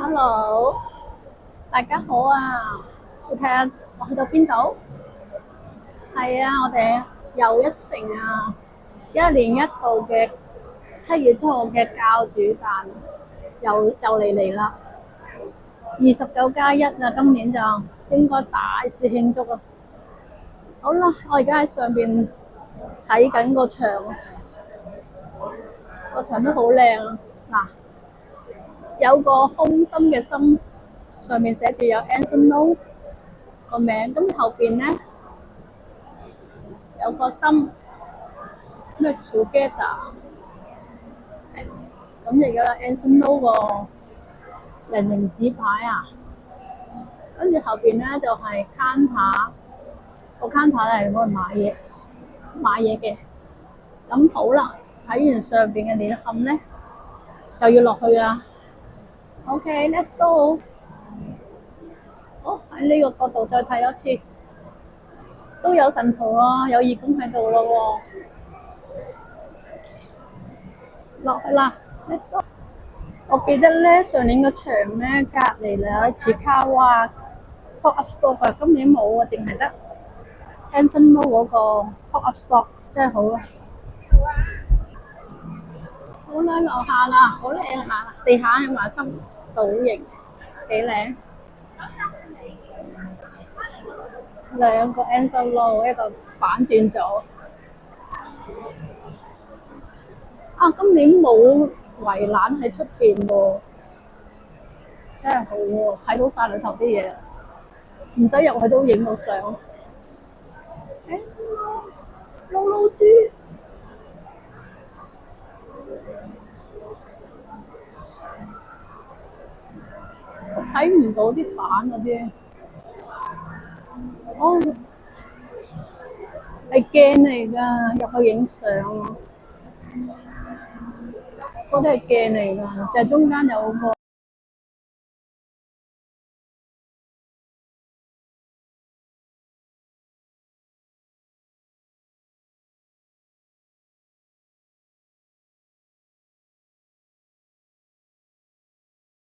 Hello，大家好啊！你睇下我去到邊度？係啊，我哋又一城啊，一年一度嘅7月7號嘅教主誕又就嚟啦，29+1啊，今年就應該大肆慶祝啊！好啦，我而家喺上邊睇緊個牆，個牆都好靚啊！嗱，有個空心嘅心，上面寫住有 Anson Lo 個名，咁後邊咧有個心。咩 together 咁亦有 Anson Lo 個人形紙牌啊，跟住後邊咧就係 counter，個 counter 係攞嚟買嘢嘅。咁好啦，睇完上邊嘅臉冚咧，就要落去啊。OK，let's go。好，喺呢個角度再睇多次，都有神徒啊，有義工喺度咯喎。落去啦，let's go。我記得咧上年個場咧隔離有次卡哇 pop up store 啊，今年冇啊，淨係得 Anson Lo 嗰個 pop up store，真係好啊！好啦，樓下啦，好靚啊！地下有埋心倒形，幾靚。兩個 Anson Lo，一個反轉咗。啊，今年冇圍欄喺出邊喎，真係好喎，睇到晒裏頭啲嘢，唔使入去都影到相。Anson Lo 豬，我睇唔到啲板嗰啲。哦，係鏡嚟㗎，入去影相啊！嗰啲係鏡嚟㗎，就係中間有個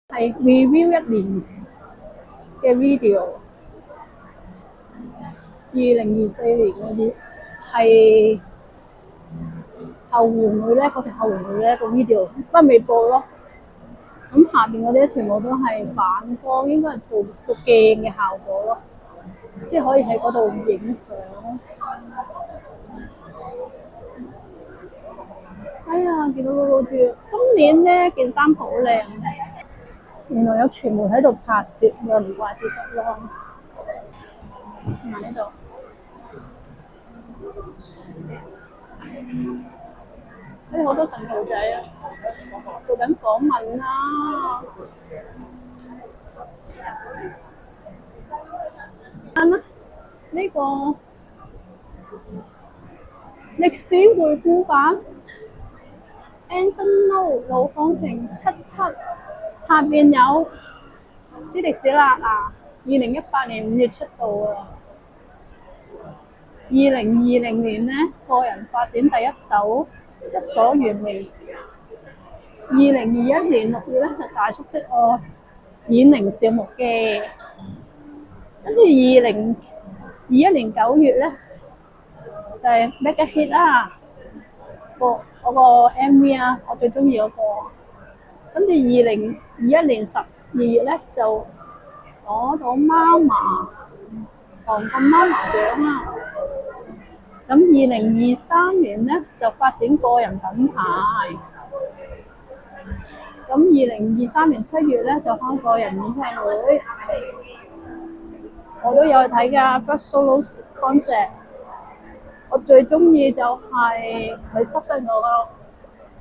係 review 一年嘅 video，2024年嗰啲係後援會咧，嗰條後援會咧個 video 不過未播咯。咁下邊嗰啲全部都係反光，應該係做個鏡嘅效果咯，即係可以喺嗰度影相。哎呀，見到露露豬，今年咧件衫好靚，原來有傳媒喺度拍攝，又唔怪之得咯。嗱呢度，好多神徒仔啊，做緊訪問啦。啱啦，呢個歷史回顧版 Anson Lo 老方庭77，下邊有啲歷史啦啊，2018年5月出道啊。2020年咧個人發展第一首一所完美。2021年6月咧就大叔的愛演靈小木嘅，跟住2021年9月咧就係 Mega Hit 啦，嗰個 MV 啊，我最中意嗰個。跟住2021年12月咧就攞到媽媽韓國媽媽獎啊。咁2023年咧就發展個人品牌。咁2023年7月咧就開個人演唱會，我都有去睇㗎。First solo concert，我最中意就係佢濕身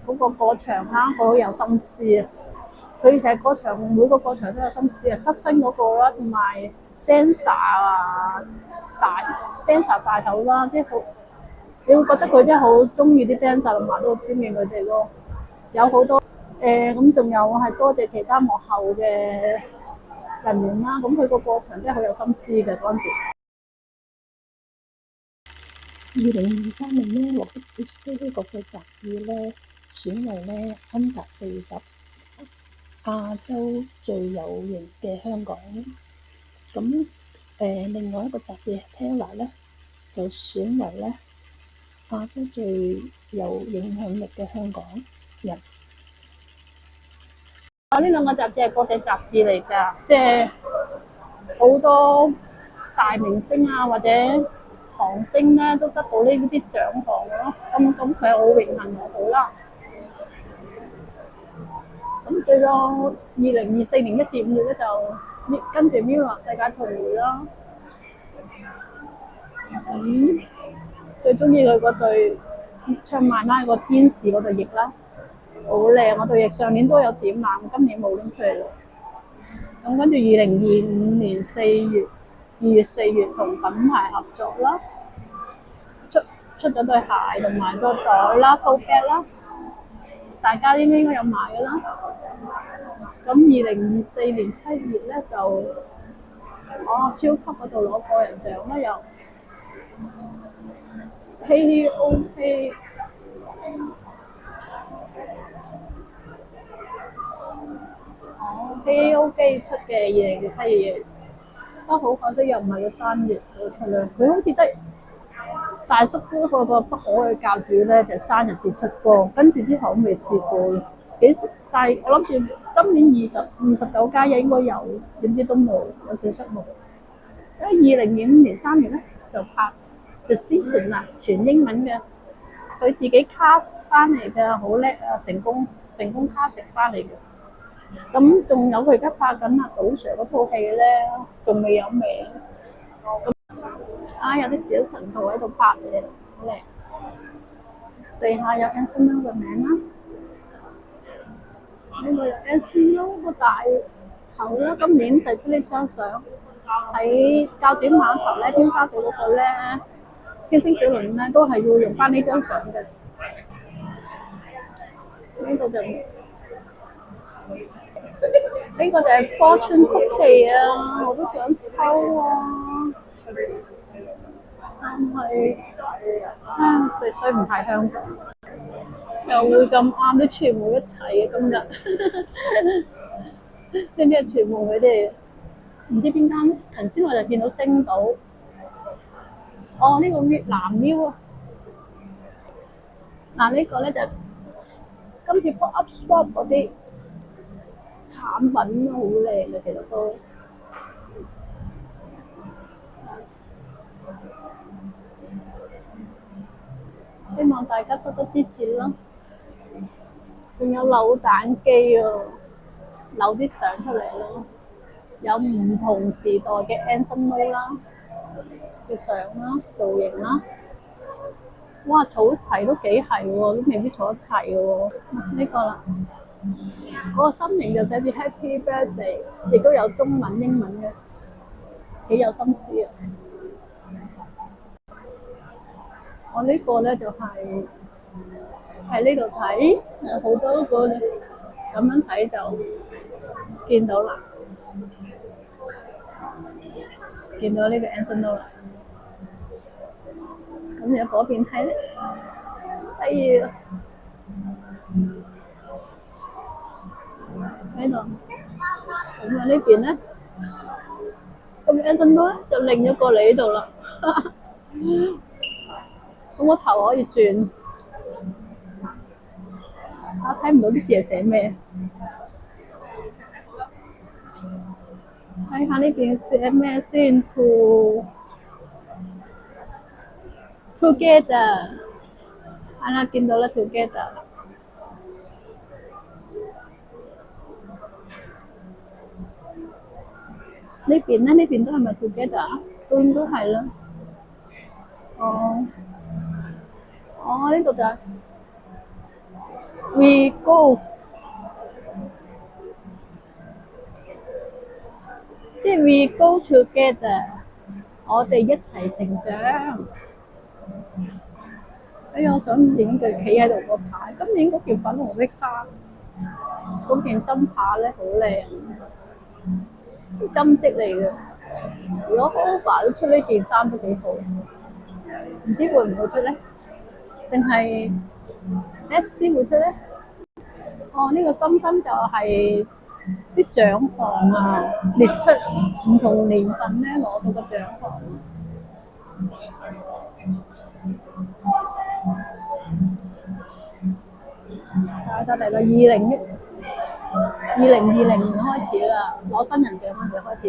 嗰個過場啦，好有心思啊！佢成日過場，每個過場都有心思啊，執身嗰個啦，同埋 dancer 啊，dancer 大頭啦，即係好，你會覺得佢真係好中意啲 dancer，同埋都好中意佢哋咯。有好多咁仲有係多謝其他幕後嘅人員啦。咁佢個過場真係好有心思嘅嗰陣時。2023年咧獲得 British 呢個嘅雜誌咧選為咧 Under 40。亞洲最有型嘅香港。咁另外一個雜誌 Teller 咧就選為咧亞洲最有影響力嘅香港人。呢兩個雜誌係國際雜誌嚟㗎，即係好多大明星啊或者韓星咧都得到呢啲獎項咯。咁佢好榮幸又好啦。咁最到2024年1至5月咧就跟住 Mirror 世界巡迴啦。咁最中意佢嗰對唱埋拉個天使嗰對翼啦，好靚！我對翼上年都有點藍，今年冇拎出嚟啦。咁跟住2025年2月4月同品牌合作啦，出咗對鞋同埋個袋啦、tote bag 啦，大家應該有買㗎啦。咁2024年7月咧就超級嗰度攞個人獎啦，又KOK KOK 出嘅2007月，不過好可惜又唔係個3月出啦。佢好似得大叔嗰個不可嘅教主咧，就生日節出過，跟住之後都未試過。但係我諗住今年29+1應該有，點知都冇，有少失望。因為2025年3月咧就拍 Decision 啦，全英文嘅，佢自己 cast 翻嚟嘅，好叻啊！成功 cast 翻嚟嘅。咁仲有佢而家拍緊啊賭 Sir 嗰套戲咧，仲未有名。有啲小神徒喺度拍嘢，好靚。地下有 Anson Lo 嘅名啦，呢個有 Anson Lo 個大頭啦。今年就出呢張相喺較短碼頭咧，尖沙咀嗰個咧，超星小輪咧都係要用翻呢張相嘅。呢度就呢個就係 Fortune Cookie 啊，我都想抽啊！但係最衰唔係香港，又會咁啱啲傳媒一齊嘅今日，知唔知傳媒佢哋唔知邊間？頭先我就見到星島，呢個越南喵啊！呢個咧就今次 pop up shop 嗰啲產品都好靚嘅，其實都。希望大家多多支持啦！仲有扭蛋機啊，扭啲相出嚟咯，有唔同時代嘅 Anson Lo 啦嘅相啦、造型啦。哇，儲齊都幾係喎，都未必儲得齊嘅喎。呢個啦，嗰個身形就寫住 Happy Birthday， 亦都有中文、英文嘅，幾有心思啊！我呢個咧就係喺呢度睇，有好多個咁樣睇就見到啦，見到呢個 Anson Lo 啦。咁有嗰邊睇咧，喺度。咁啊呢邊咧，咁 Anson Lo 咧就擰咗過嚟呢度啦。咁個頭可以轉，睇唔到啲字係寫咩？睇下呢邊寫咩先 ？Together， 見到啦 ，Together。呢邊咧，呢邊都係咪 Together？ 都應該係啦。呢度就係 We Go， 即係 We Go Together， 我哋一齊成長。我想影佢企喺度個牌。今年嗰件粉紅色衫，嗰件針帕咧好靚，針織嚟嘅。如果 Hoba 都出呢件衫都幾好，唔知會唔會出咧？定係 FC 會出咧？呢個心心就係啲獎項啊，列出唔同年份咧攞到個獎項。睇得嚟啦，2020年開始啦，攞新人獎嗰陣時開始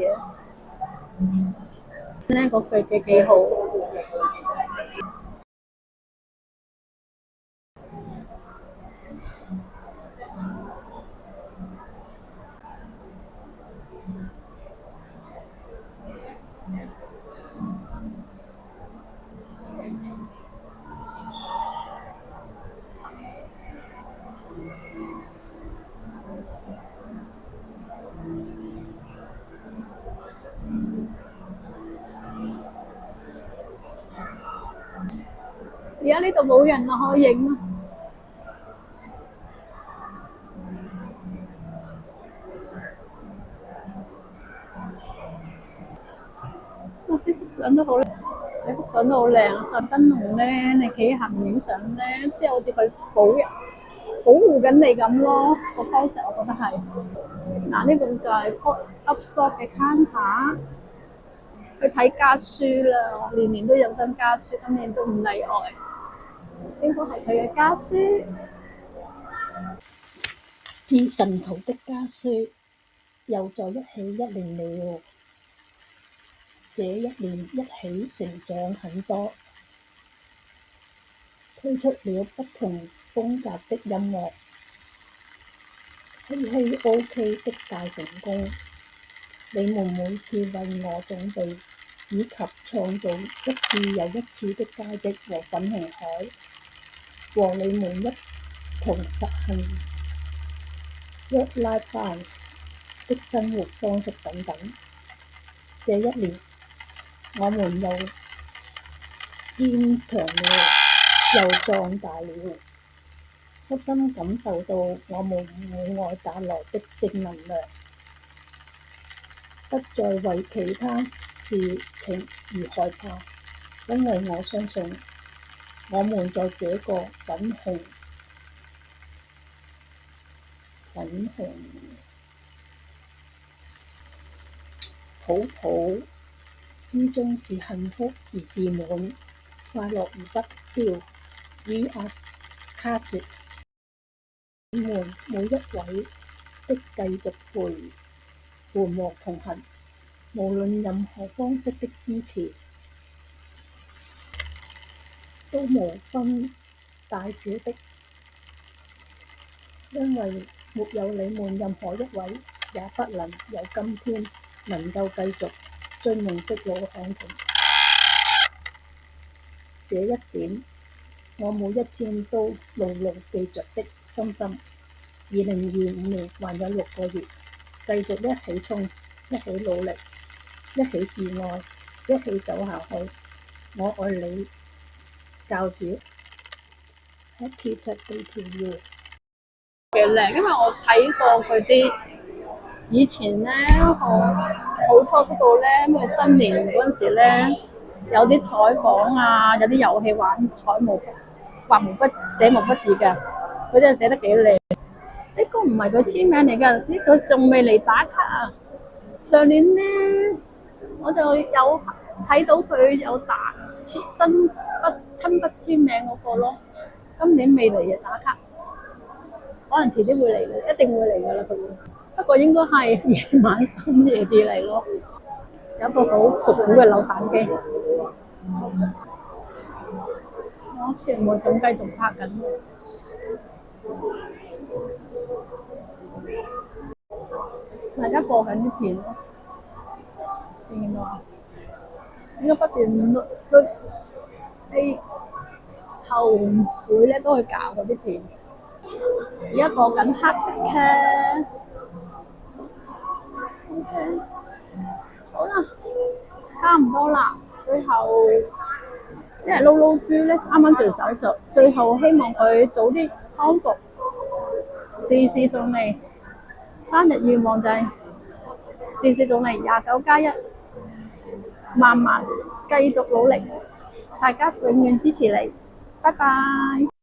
咧，嗰句幾好。而家呢度冇人啦，可以影啦。哇！呢幅相都好靚，呢幅相都好靚。上燈籠咧，你企行影相咧，即係好似佢保護緊你咁咯。個 concept 我覺得係。嗱，呢個就係 pop up store 嘅 counter。去睇家書啦，我年年都有新家書，今年都唔例外。應該係佢嘅家書。致神徒的家書，又在一起1年了。這1年一起成長很多，推出了不同風格的音樂，希希 OK 的大成功。你們每次為我準備以及創造一次又一次的佳績和粉紅海，和你們一同實行 work-life balance 的生活方式等等。這1年，我們又堅強了，又壯大了，深深感受到我們戶外帶來的正能量，不再為其他事情而害怕，因為我相信我們在這個粉紅泡泡之中是幸福而自滿，快樂而不丟。We are Cassie，你們每一位的繼續陪伴和同行，無論任何方式的支持，都無分大小的，因為沒有你們任何一位，也不能有今天能夠繼續追夢的路向前。這一點，我每一天都牢牢記着的，深深。2025年還有6個月，繼續一起衝，一起努力，一起自愛，一起走下去。我愛你，教主。Happy birthday to you。幾靚，因為我睇過佢啲以前咧，好初到咧，因為新年嗰陣時咧，有啲採訪啊，有啲遊戲玩畫毛筆、寫毛筆字嘅，佢真係寫得幾靚。呢個唔係佢簽名嚟㗎，呢個仲未嚟打卡啊！上年咧，我就有睇到佢有親筆簽名嗰個咯，今年未嚟啊打卡。可能遲啲會嚟嘅，一定會嚟㗎啦佢會。不過應該係夜晚深夜至嚟咯。有個好復古嘅扭蛋機，我全部仲繼續拍緊。大家播緊啲片咯，見到啊？應該不斷喺後會咧都去搞嗰啲片。而家播緊黑嘅 OK， 好啦，差唔多啦。最後，因為撈豬咧啱啱做手術，最後希望佢早啲康復，事事順利。生日願望就係事事順利，29+1，慢慢繼續努力，大家永遠支持你，拜拜。